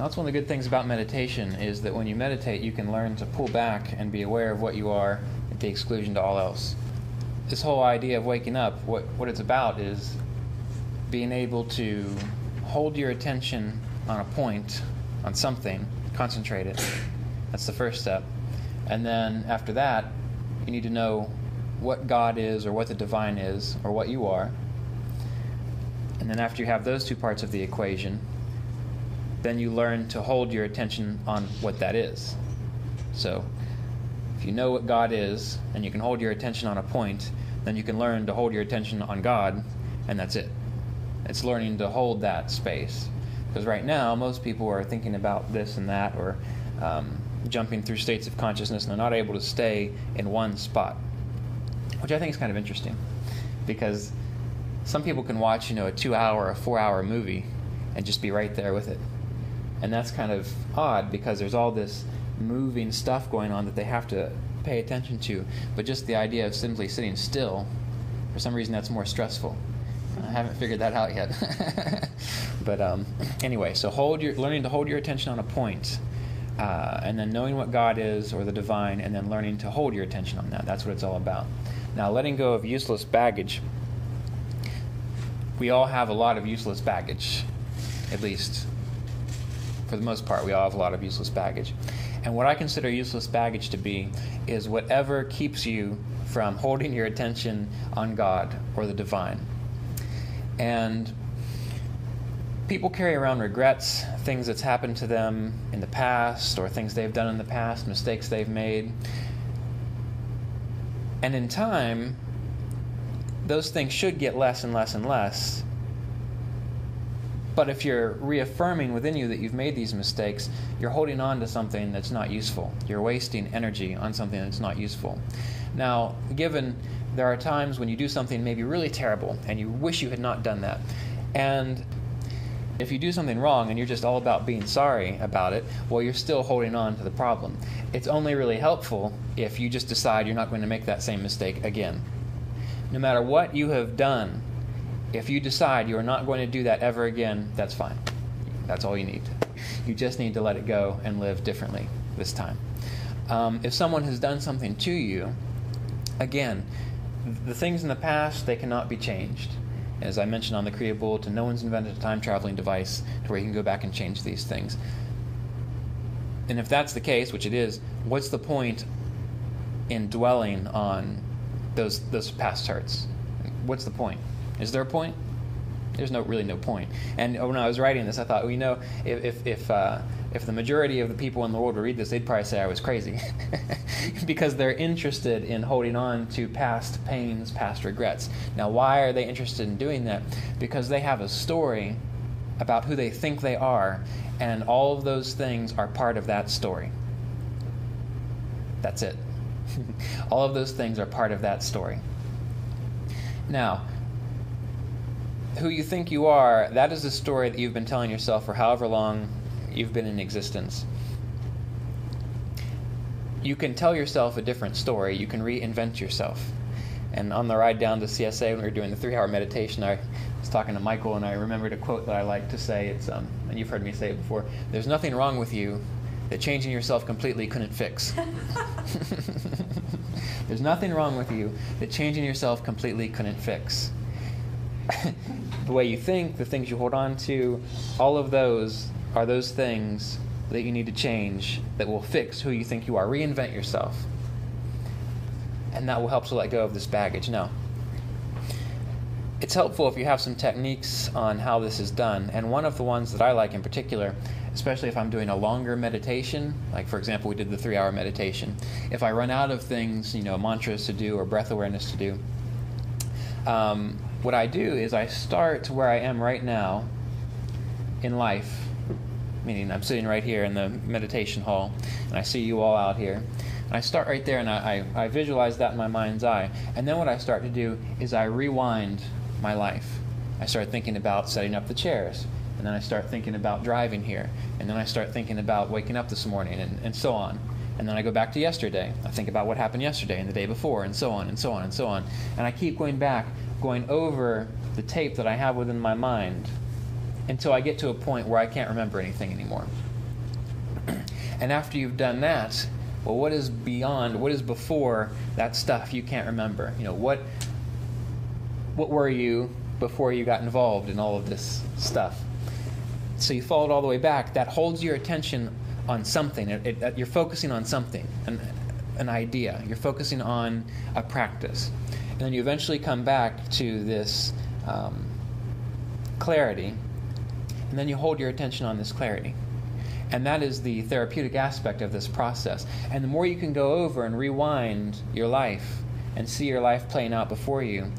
That's one of the good things about meditation, is that when you meditate, you can learn to pull back and be aware of what you are at the exclusion to all else. This whole idea of waking up, what it's about is being able to hold your attention on a point, on something, concentrate it. That's the first step. And then after that, you need to know what God is, or what the divine is, or what you are. And then after you have those two parts of the equation, then you learn to hold your attention on what that is. So if you know what God is, and you can hold your attention on a point, then you can learn to hold your attention on God, and that's it. It's learning to hold that space. Because right now, most people are thinking about this and that, or jumping through states of consciousness, and they're not able to stay in one spot, which I think is kind of interesting. Because some people can watch, a 2-hour or 4-hour movie and just be right there with it. And that's kind of odd, because there's all this moving stuff going on that they have to pay attention to. But just the idea of simply sitting still, for some reason that's more stressful. I haven't figured that out yet. But anyway, so learning to hold your attention on a point, and then knowing what God is, or the divine, and then learning to hold your attention on that. That's what it's all about. Now, letting go of useless baggage. We all have a lot of useless baggage, at least for the most part. We all have a lot of useless baggage. And what I consider useless baggage to be is whatever keeps you from holding your attention on God or the divine. And people carry around regrets, things that's happened to them in the past, or things they've done in the past, mistakes they've made. And in time, those things should get less and less and less. But if you're reaffirming within you that you've made these mistakes, you're holding on to something that's not useful. You're wasting energy on something that's not useful. Now, given there are times when you do something maybe really terrible and you wish you had not done that, and if you do something wrong and you're just all about being sorry about it, well, you're still holding on to the problem. It's only really helpful if you just decide you're not going to make that same mistake again. No matter what you have done, if you decide you are not going to do that ever again, that's fine. That's all you need. You just need to let it go and live differently this time. If someone has done something to you, again, the things in the past, they cannot be changed. As I mentioned on the Kriya Bulletin, no one's invented a time-traveling device to where you can go back and change these things. And if that's the case, which it is, what's the point in dwelling on those past hurts? What's the point? Is there a point? There's really no point. And when I was writing this, I thought, if the majority of the people in the world would read this, they'd probably say I was crazy. Because they're interested in holding on to past pains, past regrets. Now, why are they interested in doing that? Because they have a story about who they think they are, and all of those things are part of that story. That's it. All of those things are part of that story. Now, who you think you are, that is the story that you've been telling yourself for however long you've been in existence. You can tell yourself a different story. You can reinvent yourself. And on the ride down to CSA, when we were doing the 3-hour meditation, I was talking to Michael, and I remembered a quote that I like to say. It's and you've heard me say it before. There's nothing wrong with you that changing yourself completely couldn't fix. There's nothing wrong with you that changing yourself completely couldn't fix. The way you think, the things you hold on to, all of those are those things that you need to change that will fix who you think you are. Reinvent yourself. And that will help to let go of this baggage. Now, it's helpful if you have some techniques on how this is done. And one of the ones that I like in particular, especially if I'm doing a longer meditation, like for example we did the 3-hour meditation, if I run out of things, mantras to do or breath awareness to do, what I do is I start where I am right now in life, meaning I'm sitting right here in the meditation hall, and I see you all out here. And I start right there, and I visualize that in my mind's eye. And then what I start to do is I rewind my life. I start thinking about setting up the chairs, and then I start thinking about driving here, and then I start thinking about waking up this morning, and so on. And then I go back to yesterday. I think about what happened yesterday and the day before, and so on, and so on, and so on. And I keep going back, going over the tape that I have within my mind. until I get to a point where I can't remember anything anymore. And after you've done that, well, what is before that stuff you can't remember? What were you before you got involved in all of this stuff? So you followed all the way back. That holds your attention on something. You're focusing on something, an idea. You're focusing on a practice. And then you eventually come back to this clarity, and then you hold your attention on this clarity. And that is the therapeutic aspect of this process. And the more you can go over and rewind your life and see your life playing out before you,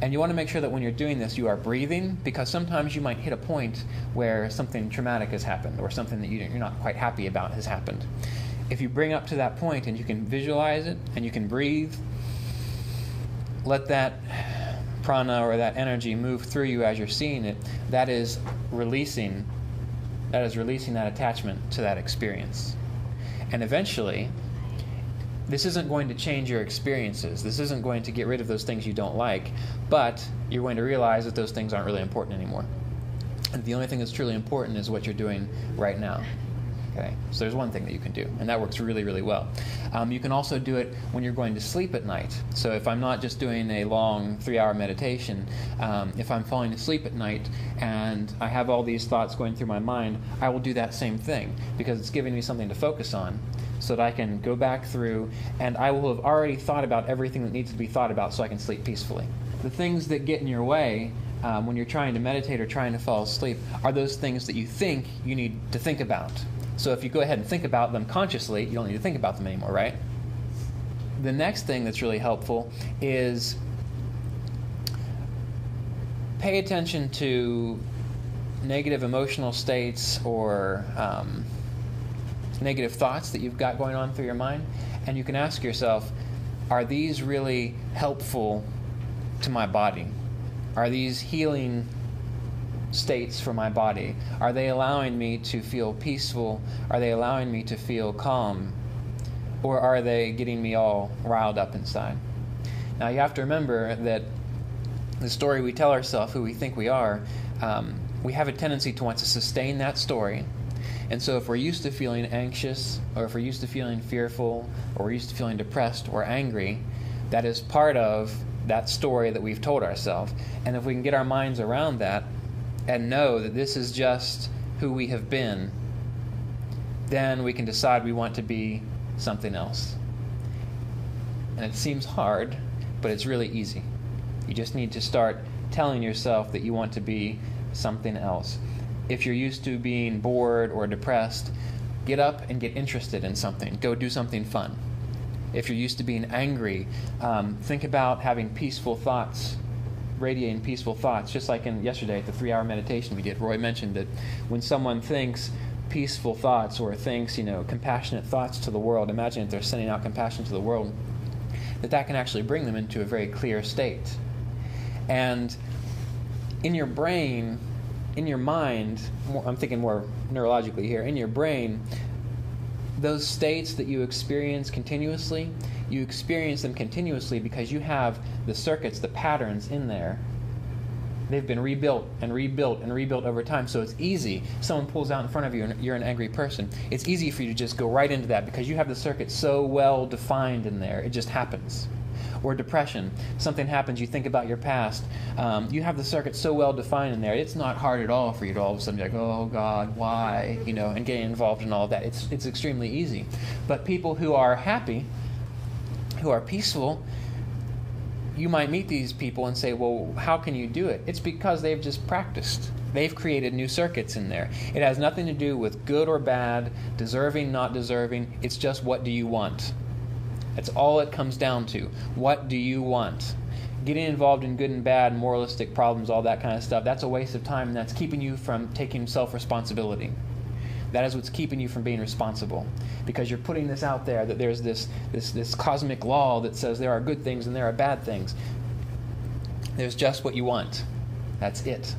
and you want to make sure that when you're doing this, you are breathing, because sometimes you might hit a point where something traumatic has happened or something that you're not quite happy about has happened. If you bring up to that point and you can visualize it and you can breathe, let that prana or that energy move through you as you're seeing it, that is releasing that attachment to that experience. And eventually, this isn't going to change your experiences. This isn't going to get rid of those things you don't like, but you're going to realize that those things aren't really important anymore. And the only thing that's truly important is what you're doing right now. Okay, so there's one thing that you can do, and that works really, really well. You can also do it when you're going to sleep at night. So if I'm not just doing a long 3-hour meditation, if I'm falling asleep at night and I have all these thoughts going through my mind, I will do that same thing, because it's giving me something to focus on so that I can go back through, and I will have already thought about everything that needs to be thought about so I can sleep peacefully. The things that get in your way when you're trying to meditate or trying to fall asleep are those things that you think you need to think about. So if you go ahead and think about them consciously, you don't need to think about them anymore, right? The next thing that's really helpful is pay attention to negative emotional states or negative thoughts that you've got going on through your mind, and you can ask yourself, are these really helpful to my body? Are these healing states for my body? Are they allowing me to feel peaceful? Are they allowing me to feel calm? Or are they getting me all riled up inside? Now you have to remember that the story we tell ourselves, who we think we are, we have a tendency to want to sustain that story. And so if we're used to feeling anxious, or if we're used to feeling fearful, or we're used to feeling depressed or angry, that is part of that story that we've told ourselves. And if we can get our minds around that and know that this is just who we have been, then we can decide we want to be something else. And it seems hard, but it's really easy. You just need to start telling yourself that you want to be something else. If you're used to being bored or depressed, get up and get interested in something. Go do something fun. If you're used to being angry, think about having peaceful thoughts, radiating peaceful thoughts, just like yesterday at the 3-hour meditation we did. Roy mentioned that when someone thinks peaceful thoughts or thinks, compassionate thoughts to the world, imagine if they're sending out compassion to the world, that can actually bring them into a very clear state. And in your brain, in your mind, I'm thinking more neurologically here, in your brain, those states that you experience continuously, you experience them continuously because you have the circuits, the patterns in there. They've been rebuilt and rebuilt and rebuilt over time, so it's easy. Someone pulls out in front of you and you're an angry person. It's easy for you to just go right into that because you have the circuits so well defined in there. It just happens. Or depression. Something happens, you think about your past. You have the circuit so well defined in there. It's not hard at all for you to all of a sudden be like, oh God, why? And getting involved in all of that. It's extremely easy. But people who are happy, who are peaceful, you might meet these people and say, well, how can you do it? It's because they've just practiced. They've created new circuits in there. It has nothing to do with good or bad, deserving, not deserving. It's just, what do you want? That's all it comes down to. What do you want? Getting involved in good and bad, moralistic problems, all that kind of stuff, that's a waste of time, and that's keeping you from taking self-responsibility. That is what's keeping you from being responsible. Because you're putting this out there, that there's this cosmic law that says there are good things and there are bad things. There's just what you want. That's it.